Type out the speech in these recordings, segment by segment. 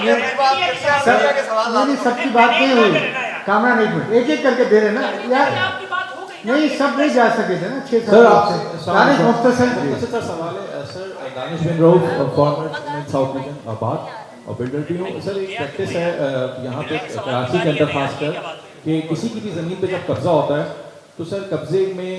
نہیں سب کی بات نہیں ہوئی, کامران ایک منٹ, ایک ایک کر کے دے رہے نا یار, نہیں سب نہیں جا سکے تھے نا 6 سال سے. مختصر سوال ہے سر. دانش بن روف, فارمر ساؤتھ ریجن آباد اور بلڈر بھی ہوں سر. ایک پریکٹس ہے یہاں پہ کراچی کے اندر خاص کر کہ کسی کی بھی زمین پہ جب قبضہ ہوتا ہے تو سر قبضے میں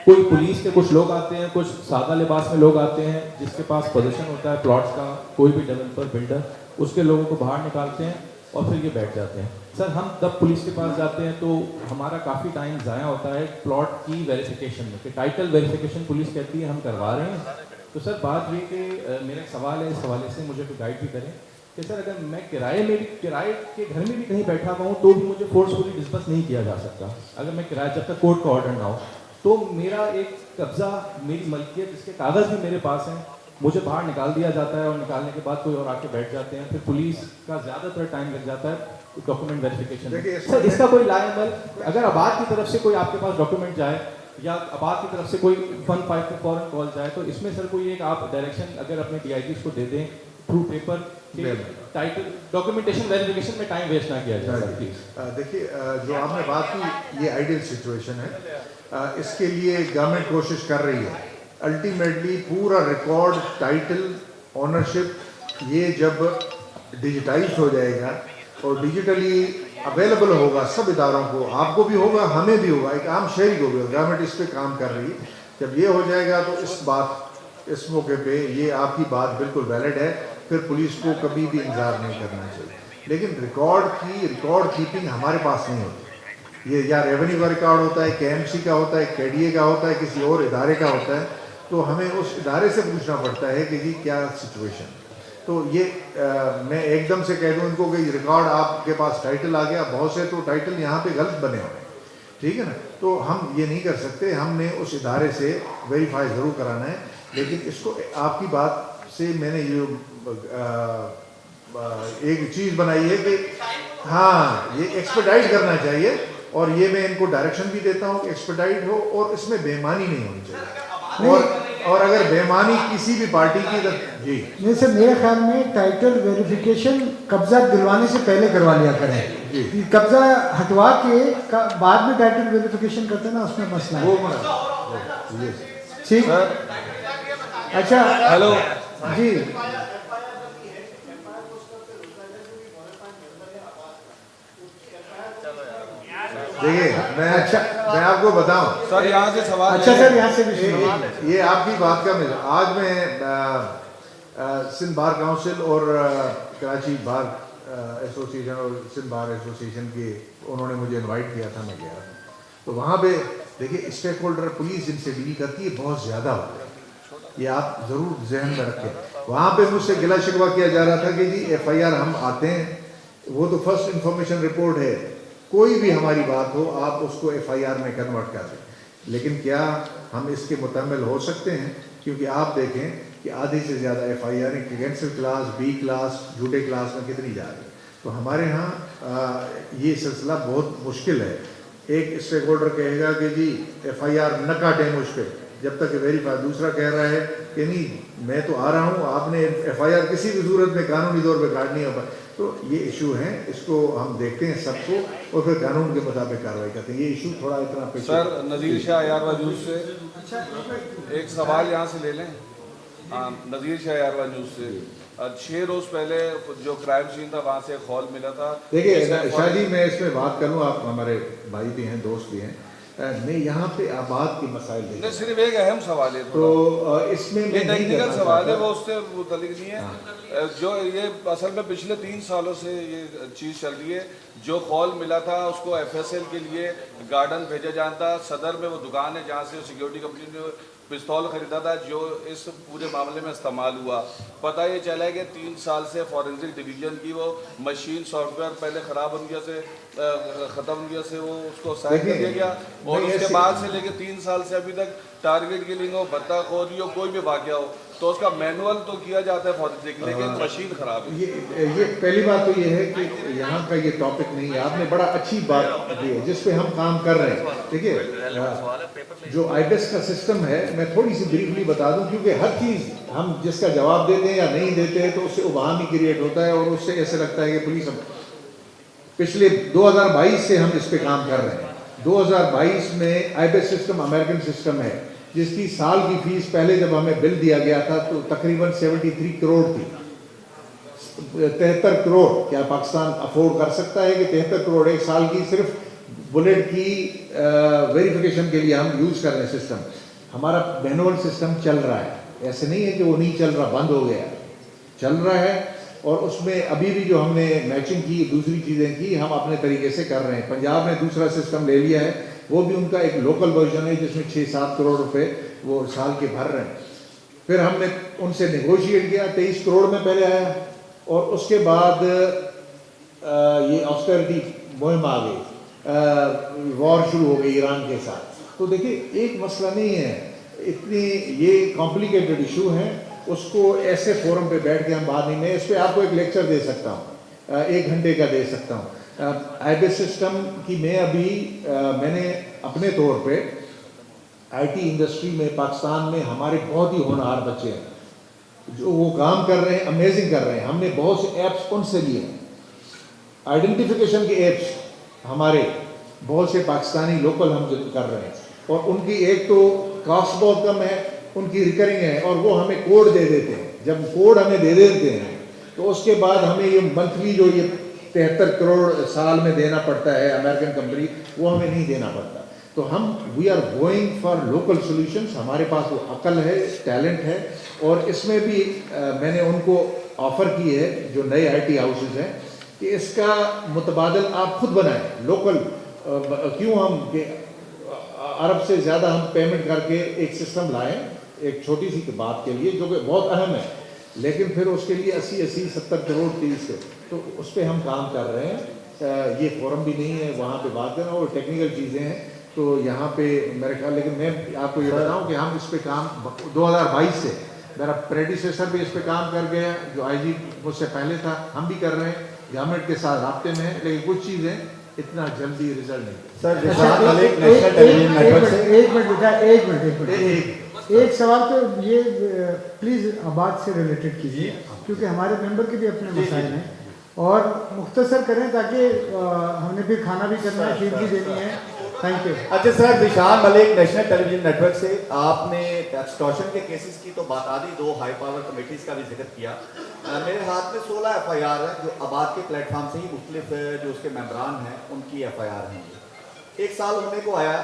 کوئی پولیس کے کچھ لوگ آتے ہیں, کچھ سادہ لباس میں لوگ آتے ہیں جس کے پاس پوزیشن ہوتا ہے پلاٹس کا, کوئی بھی ڈیولپر بلڈر, اس کے لوگوں کو باہر نکالتے ہیں اور پھر یہ بیٹھ جاتے ہیں. سر ہم تب پولیس کے پاس جاتے ہیں تو ہمارا کافی ٹائم ضائع ہوتا ہے پلاٹ کی ویریفیکیشن میں, کہ ٹائٹل ویریفیکیشن پولیس کہتی ہے ہم کروا رہے ہیں. تو سر بات یہ کہ میرا ایک سوال ہے, اس حوالے سے مجھے کوئی گائیڈ بھی کریں کہ سر اگر میں کرائے کے گھر میں بھی کہیں بیٹھا ہوا ہوں تو بھی مجھے فورسفلی ڈسبرس نہیں کیا جا سکتا اگر میں کرایہ, جب تک کورٹ کا آرڈر نہ ہو. تو میرا ایک قبضہ, میری ملکیت, جس کے کاغذ بھی میرے پاس ہیں, مجھے باہر نکال دیا جاتا ہے اور نکالنے کے بعد کوئی اور آ کے بیٹھ جاتے ہیں. پھر پولیس کا زیادہ تر ٹائم لگ جاتا ہے ڈاکومنٹ ویریفیکیشن میں. سر اس کا کوئی لا عمل, اگر آباد کی طرف سے کوئی آپ کے پاس ڈاکومنٹ جائے یا آباد کی طرف سے کوئی 1-5 پہ فوراً کال جائے, تو اس میں سر کوئی ایک آپ ڈائریکشن اگر اپنے ڈی آئی جیز کو دے دیں through paper, title documentation verification میں ٹائم ویسٹ نہ کیا جائے. دیکھیے جو آپ نے بات کی یہ آئیڈیل سچویشن ہے. اس کے لیے گورنمنٹ کوشش کر رہی ہے. الٹیمیٹلی پورا ریکارڈ, ٹائٹل, اونرشپ یہ جب ڈیجیٹائز ہو جائے گا اور ڈیجیٹلی اویلیبل ہوگا سب اداروں کو, آپ کو بھی ہوگا, ہمیں بھی ہوگا, ایک عام شہری کو بھی ہوگا. گورنمنٹ اس پہ کام کر رہی ہے. جب یہ ہو جائے گا تو اس موقع پہ یہ آپ کی بات بالکل ویلڈ ہے. پھر پولیس کو کبھی بھی انتظار نہیں کرنا چاہیے. لیکن ریکارڈ کیپنگ ہمارے پاس نہیں ہوتی. یہ یا ریونیو کا ریکارڈ ہوتا ہے, کے ایم سی کا ہوتا ہے, کے ڈی اے کا ہوتا ہے, کسی اور ادارے کا ہوتا ہے. تو ہمیں اس ادارے سے پوچھنا پڑتا ہے کہ جی کیا سچویشن. تو یہ میں ایک دم سے کہہ دوں ان کو کہ ریکارڈ آپ کے پاس ٹائٹل آ گیا, بہت سے تو ٹائٹل یہاں پہ غلط بنے ہوئے ہیں, ٹھیک ہے نا. تو ہم یہ نہیں کر سکتے, ہم نے اس ادارے سے ویریفائی ضرور کرانا ہے. لیکن اس کو آپ کی بات سے میں نے یہ ایک چیز بنائی ہے کہ ہاں یہ ایکسپیڈائٹ کرنا چاہیے, اور یہ میں ان کو ڈائریکشن بھی دیتا ہوں کہ ایکسپیڈائٹ ہو اور اس میں بے ایمانی نہیں ہونی چاہیے. اور اگر بے ایمانی کسی بھی پارٹی کی جی نہیں سر, میرے خیال میں ٹائٹل ویریفیکیشن قبضہ دلوانے سے پہلے کروا لیا کریں. قبضہ ہٹوا کے بعد میں ٹائٹل ویریفیکیشن کرتے نا, اس میں مسئلہ ہے. ٹھیک, اچھا ہیلو جی. دیکھیے میں آپ کو بتاؤں سر یہاں سے سوال, اچھا سر یہاں سے بھی یہ آپ کی بات کا آج میں سندھ بار کاؤنسل اور کراچی بار ایسوسیشن اور سندھ بار ایسوسیشن کے انہوں نے مجھے انوائٹ کیا تھا, میں گیا تھا. تو وہاں پہ دیکھیے اسٹیک ہولڈر پولیس جن سے ڈیل کرتی ہے بہت زیادہ ہوتا ہے, یہ آپ ضرور ذہن میں رکھیں. وہاں پہ مجھ سے گلا شکوہ کیا جا رہا تھا کہ جی ایف آئی آر ہم آتے ہیں, وہ تو فرسٹ انفارمیشن رپورٹ ہے, کوئی بھی ہماری بات ہو آپ اس کو ایف آئی آر میں کنورٹ کر دیں. لیکن کیا ہم اس کے متحمل ہو سکتے ہیں؟ کیونکہ آپ دیکھیں کہ آدھی سے زیادہ F I R cancel class, B class, جھوٹے کلاس میں کتنی جا رہی ہے. تو ہمارے ہاں یہ سلسلہ بہت مشکل ہے. ایک اسٹیک ہولڈر کہے گا کہ جی ایف آئی آر نہ کاٹیں مجھ پہ جب تک کہ ویریفائی, دوسرا کہہ رہا ہے کہ نہیں میں تو آ رہا ہوں, آپ نے ایف آئی آر کسی بھی صورت میں قانونی طور پہ کاٹنی ہے. تو یہ ایشو ہیں, اس کو ہم دیکھتے ہیں سب کو اور پھر قانون کے مطابق کارروائی کرتے ہیں. یہ ایشو تھوڑا اتنا پیچھے. سر نذیر شاہ یاروا نیوز سے ایک سوال یہاں سے لے لیں. نذیر شاہ یاروا نیوز سے 6 روز پہلے جو کرائم سین تھا وہاں سے خول ملا تھا. دیکھیے شاہ جی میں اس میں بات کروں, آپ ہمارے بھائی بھی ہیں, دوست بھی ہیں, میں یہاں پہ آباد کے مسائل نہیں, صرف ایک اہم سوال ہے تو اس میں یہ ٹیکنیکل سوال ہے, وہ اس سے متعلق نہیں ہے. جو یہ اصل میں پچھلے 3 سالوں سے یہ چیز چل رہی ہے. جو خول ملا تھا اس کو ایف ایس ایل کے لیے گارڈن بھیجا جاتا. صدر میں وہ دکان ہے جہاں سے سیکیورٹی کمپنی نے پستول خریدا تھا جو اس پورے معاملے میں استعمال ہوا. پتہ یہ چلا ہے کہ 3 سال سے فورینسک ڈویژن کی وہ مشین سافٹ ویئر پہلے خراب ہو گیا سے ختم ہو گیا سے وہ اس کو سائن کر دیا گیا, اور اس کے بعد سے لے کے 3 سال سے ابھی تک ٹارگیٹ کلنگ ہو, بھتہ خوری ہو, کوئی بھی واقعہ ہو, تو اس کا مینول تو کیا جاتا ہے فورینسک لیکن مشین خراب ہے. یہ پہلی بات تو یہ ہے کہ یہاں کا یہ ٹاپک نہیں ہے. آپ نے بڑا اچھی بات کی ہے جس پہ ہم کام کر رہے ہیں. دیکھیے جو آئیبیس کا سسٹم ہے میں تھوڑی سی بریفلی بتا دوں کیونکہ ہر چیز ہم جس کا جواب دیتے ہیں یا نہیں دیتے ہیں تو اس سے ابہام ہی کریٹ ہوتا ہے اور اس سے ایسے لگتا ہے کہ پولیس. پچھلے 2022 سے ہم اس پہ کام کر رہے ہیں. 2022 میں آئیبیس سسٹم امریکن سسٹم ہے جس کی سال کی فیس پہلے جب ہمیں بل دیا گیا تھا تو تقریباً 73 کروڑ تھی. 73 کروڑ کیا پاکستان افورڈ کر سکتا ہے کہ 73 کروڑ ایک سال کی صرف بلیٹ کی ویریفیکیشن کے لیے ہم یوز کر رہے ہیں سسٹم. ہمارا مینول سسٹم چل رہا ہے, ایسے نہیں ہے کہ وہ نہیں چل رہا, بند ہو گیا, چل رہا ہے. اور اس میں ابھی بھی جو ہم نے میچنگ کی دوسری چیزیں کی ہم اپنے طریقے سے کر رہے ہیں. پنجاب نے دوسرا سسٹم لے لیا ہے, وہ بھی ان کا ایک لوکل ورژن ہے جس میں 6-7 کروڑ روپے وہ سال کے بھر رہے ہیں. پھر ہم نے ان سے نیگوشیٹ کیا, 23 کروڑ میں پہلے آیا اور اس کے بعد یہ آسٹریٹی مہم آ گئی, وار شروع ہو گئی ایران کے ساتھ. تو دیکھیے ایک مسئلہ نہیں ہے, اتنی یہ کمپلیکیٹڈ ایشو ہے, اس کو ایسے فورم پہ بیٹھ کے ہم بات نہیں. میں اس پہ آپ کو ایک لیکچر دے سکتا ہوں, 1 گھنٹے کا دے سکتا ہوں. آئیبیس سسٹم کی میں نے اپنے طور پہ آئی ٹی انڈسٹری میں پاکستان میں ہمارے بہت ہی ہونہار بچے ہیں جو وہ کام کر رہے ہیں, امیزنگ کر رہے ہیں. ہم نے بہت سے ایپس ان سے لیے ہیں, آئیڈینٹیفیکیشن کے ایپس ہمارے بہت سے پاکستانی لوکل ہم کر رہے ہیں اور ان کی ایک تو کاسٹ بہت کم ہے, ان کی ریکرنگ ہے اور وہ ہمیں کوڈ دے دیتے ہیں. جب کوڈ ہمیں دے دیتے ہیں تو اس کے بعد ہمیں یہ منتھلی جو یہ 73 کروڑ سال میں دینا پڑتا ہے امریکن کمپنی, وہ ہمیں نہیں دینا پڑتا. تو ہم we are going for local solutions. ہمارے پاس وہ عقل ہے, ٹیلنٹ ہے, اور اس میں بھی میں نے ان کو آفر کی ہے جو نئے آئی ٹی ہاؤسز ہیں کہ اس کا متبادل آپ خود بنائیں لوکل. کیوں ہم کہ عرب سے زیادہ ہم پیمنٹ کر کے ایک سسٹم لائیں ایک چھوٹی سی بات کے لیے جو کہ بہت اہم ہے, لیکن پھر اس کے لیے 80-70 کروڑ 30 تو اس پہ ہم کام کر رہے ہیں. یہ فورم بھی نہیں ہے وہاں پہ بات کرنا, اور ٹیکنیکل چیزیں ہیں تو یہاں پہ میرے خیال. لیکن میں آپ کو یہ بتاؤں کہ ہم اس پہ کام 2022 سے, میرا پریڈیسیسر بھی اس پہ کام کر گیا جو آئی جی مجھ سے پہلے تھا, ہم بھی کر رہے ہیں, گورنمنٹ کے ساتھ رابطے میں ہیں, لیکن کچھ چیزیں اتنا جلدی ریزلٹ نہیں. ایک سوال تو یہ پلیز آباد سے ریلیٹڈ کیجیے کیونکہ ہمارے ممبر کے بھی اپنے مسائل ہیں, اور مختصر کریں تاکہ ہم نے پھر کھانا بھی کرنا ہے, شیٹ بھی دینی ہے. Thank you. اچھا سر, ذیشان ملک نیشنل ٹیلی ویژن نیٹ ورک سے. آپ نے ایکسٹورشن کے کیسز کی تو بتا دی, 2 ہائی پاور کمیٹیز کا بھی ذکر کیا. میرے ہاتھ میں 16 FIR ہیں جو آباد کے پلیٹ فارم سے ہی مختلف جو اس کے ممبران ہیں ان کی FIR ہیں. 1 سال ہونے کو آیا,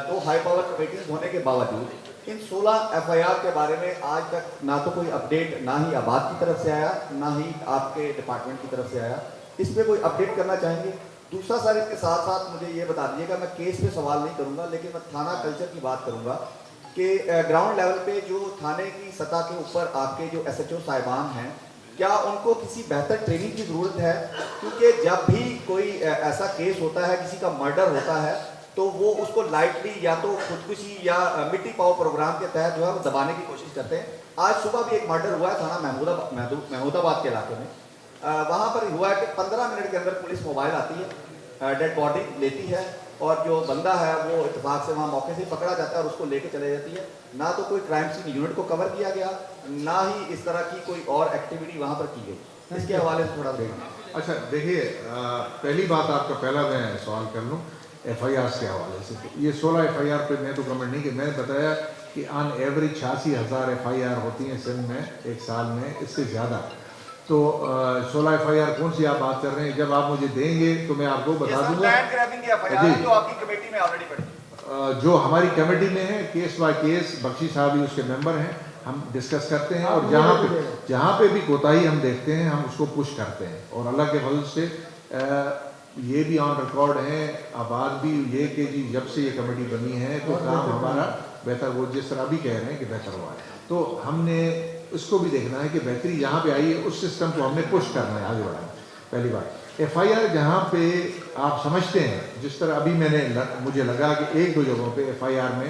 2 ہائی پاور کمیٹیز ہونے کے باوجود ان 16 FIR کے بارے میں آج تک نہ تو کوئی اپڈیٹ نہ ہی آباد کی طرف سے آیا نہ ہی آپ کے ڈپارٹمنٹ کی طرف سے آیا. اس پہ کوئی اپڈیٹ کرنا چاہیں گے؟ دوسرا سر اس کے ساتھ ساتھ مجھے یہ بتا دیجیے گا, میں کیس پہ سوال نہیں کروں گا لیکن میں تھانہ کلچر کی بات کروں گا کہ گراؤنڈ لیول پہ جو تھانے کی سطح کے اوپر آپ کے جو SHO صاحبان ہیں, کیا ان کو کسی بہتر ٹریننگ کی ضرورت ہے؟ کیونکہ جب بھی کوئی ایسا کیس ہوتا ہے, کسی کا مرڈر ہوتا ہے, تو وہ اس کو لائٹلی یا تو خودکشی یا مٹی پاؤ پروگرام کے تحت جو ہے وہ دبانے کی کوشش کرتے ہیں. آج صبح بھی ایک مرڈر ہوا ہے تھانہ محمود آباد کے علاقے میں. وہاں پر ہوا ہے کہ 15 منٹ کے اندر پولیس موبائل آتی ہے, ڈیڈ باڈی لیتی ہے, اور جو بندہ ہے وہ اتفاق سے وہاں موقع سے پکڑا جاتا ہے اور اس کو لے کے چلے جاتی ہے. نہ تو کوئی کرائم سین یونٹ کو کور کیا گیا, نہ ہی اس طرح کی کوئی اور ایکٹیویٹی وہاں پر کی گئی. اس کے حوالے سے تھوڑا دیکھنا. اچھا دیکھیے, پہلی بات آپ کا پہلا میں سوال کر لوں FIR کے حوالے سے. یہ 16 FIR پہ میں تو کمنٹ نہیں, کہ میں نے بتایا کہ آن ایوریج 86,000 FIR ہوتی ہیں سندھ میں ایک سال میں, اس سے زیادہ. تو 16 FIR کون سی آپ بات کر رہے ہیں؟ جب آپ مجھے دیں گے تو میں آپ کو بتا دوں گا. جو ہماری کمیٹی میں ہے, کیس بائی کیس, بخشی صاحب ہی اس کے ممبر ہیں, ہم ڈسکس کرتے ہیں, اور جہاں پہ بھی کوتاہی ہم دیکھتے ہیں ہم اس کو پش کرتے ہیں. اور اللہ کے فضل سے یہ بھی آن ریکارڈ ہے, آباد بھی, یہ کہ جی جب سے یہ کمیٹی بنی ہے تو کام ہمارا بہتر, وہ جس طرح بھی کہہ رہے ہیں کہ بہتر ہوا ہے. تو ہم نے اس کو بھی دیکھنا ہے کہ بہتری جہاں پہ آئی ہے اس سسٹم کو ہم نے پش کرنا ہے, آگے بڑھانا. پہلی بات FIR جہاں پہ آپ سمجھتے ہیں, جس طرح ابھی مجھے لگا کہ 1-2 جگہوں پہ FIR میں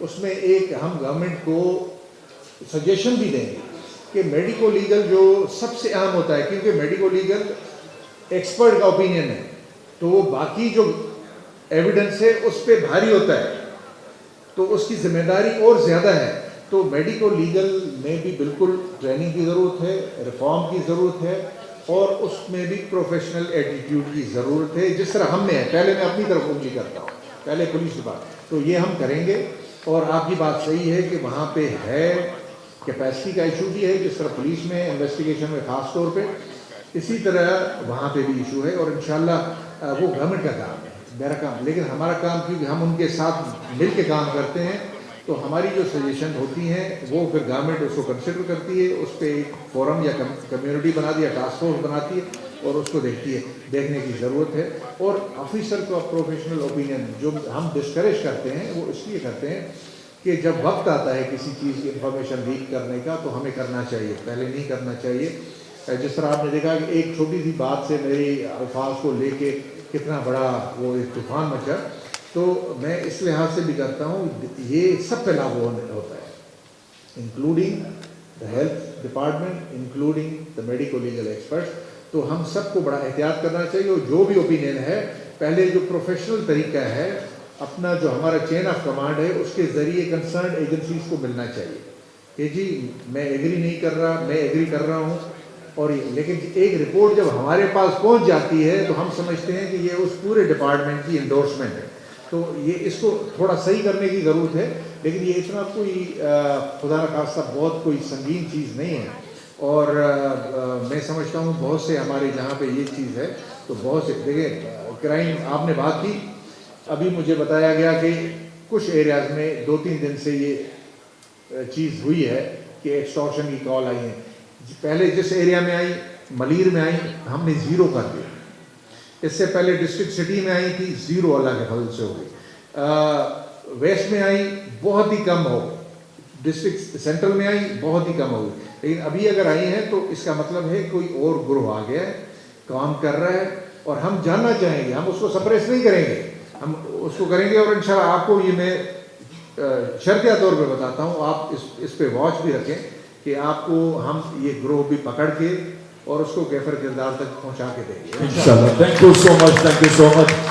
اس میں ایک ہم گورنمنٹ کو سجیشن بھی دیں گے کہ میڈیکو لیگل جو سب سے اہم ہوتا ہے، کیونکہ میڈیکو لیگل ایکسپرٹ کا اوپینین ہے تو وہ باقی جو ایویڈنس ہے اس پہ بھاری ہوتا ہے، تو اس کی ذمہ داری اور زیادہ ہے. تو میڈیکو لیگل میں بھی بالکل ٹریننگ کی ضرورت ہے، ریفارم کی ضرورت ہے، اور اس میں بھی پروفیشنل ایٹیٹیوڈ کی ضرورت ہے، جس طرح ہم نے ہے. پہلے میں اپنی طرف انگلی کرتا ہوں، پہلے پولیس کی بات، تو یہ ہم کریں گے. اور آپ کی بات صحیح ہے کہ وہاں پہ ہے کیپیسٹی کا ایشو بھی ہے، جس طرح پولیس میں انویسٹیگیشن میں خاص طور پہ، اسی طرح وہاں پہ بھی ایشو ہے. اور انشاءاللہ وہ گورنمنٹ کا کام ہے، میرا کام، لیکن ہمارا کام کیونکہ ہم ان کے ساتھ مل کے کام کرتے ہیں، تو ہماری جو سجیشن ہوتی ہیں وہ پھر گورنمنٹ اس کو کنسیڈر کرتی ہے، اس پہ ایک فورم یا کمیونٹی بنا دیا، ٹاسک فورس بناتی ہے اور اس کو دیکھتی ہے. دیکھنے کی ضرورت ہے. اور آفیسر کا پروفیشنل اوپینین جو ہم ڈسکریج کرتے ہیں وہ اس لیے کرتے ہیں کہ جب وقت آتا ہے کسی چیز کی انفارمیشن لیک کرنے کا تو ہمیں کرنا چاہیے، پہلے نہیں کرنا چاہیے. جس طرح آپ نے دیکھا کہ ایک چھوٹی سی بات سے میرے الفاظ کو لے کے کتنا بڑا وہ ایک طوفان مچا، تو میں اس لحاظ سے بھی کرتا ہوں یہ سب پہ لاگو ہوتا ہے، including the health department, including the medico legal experts. تو ہم سب کو بڑا احتیاط کرنا چاہیے، اور جو بھی اوپینین ہے پہلے جو پروفیشنل طریقہ ہے اپنا جو ہمارا چین آف کمانڈ ہے اس کے ذریعے کنسرنڈ ایجنسیز کو ملنا چاہیے کہ جی میں ایگری نہیں کر رہا، میں ایگری کر رہا ہوں. اور لیکن ایک رپورٹ جب ہمارے پاس پہنچ جاتی ہے تو ہم سمجھتے ہیں کہ یہ اس پورے ڈپارٹمنٹ کی انڈورسمنٹ ہے، تو یہ اس کو تھوڑا صحیح کرنے کی ضرورت ہے. لیکن یہ اتنا کوئی خدا نخواستہ بہت کوئی سنگین چیز نہیں ہے. اور میں سمجھتا ہوں بہت سے ہمارے جہاں پہ یہ چیز ہے تو بہت سے دیکھیں کرائم آپ نے بات کی، ابھی مجھے بتایا گیا کہ کچھ ایریاز میں 2-3 دن سے یہ چیز ہوئی ہے کہ ایکسٹورشن کی کال آئی ہیں. پہلے جس ایریا میں آئی ملیر میں آئی ہم نے 0 کر دیا. اس سے پہلے ڈسٹرکٹ سٹی میں آئی تھی 0 اللہ کے فضل سے ہو گئی. ویسٹ میں آئی بہت ہی کم ہو گئی. ڈسٹرکٹ سینٹرل میں آئی بہت ہی کم ہو گئی. لیکن ابھی اگر آئی ہیں تو اس کا مطلب ہے کوئی اور گروہ آ گیا ہے، کام کر رہا ہے، اور ہم جاننا چاہیں گے. ہم اس کو سپریس نہیں کریں گے، ہم اس کو کریں گے. اور انشاءاللہ آپ کو یہ میں شرطیہ طور پہ بتاتا ہوں، آپ اس پہ واچ بھی رکھیں کہ آپ کو ہم یہ گروہ بھی پکڑ کے اور اس کو کیفر کردار تک پہنچا کے دیں گے. انشاءاللہ. Thank you so much.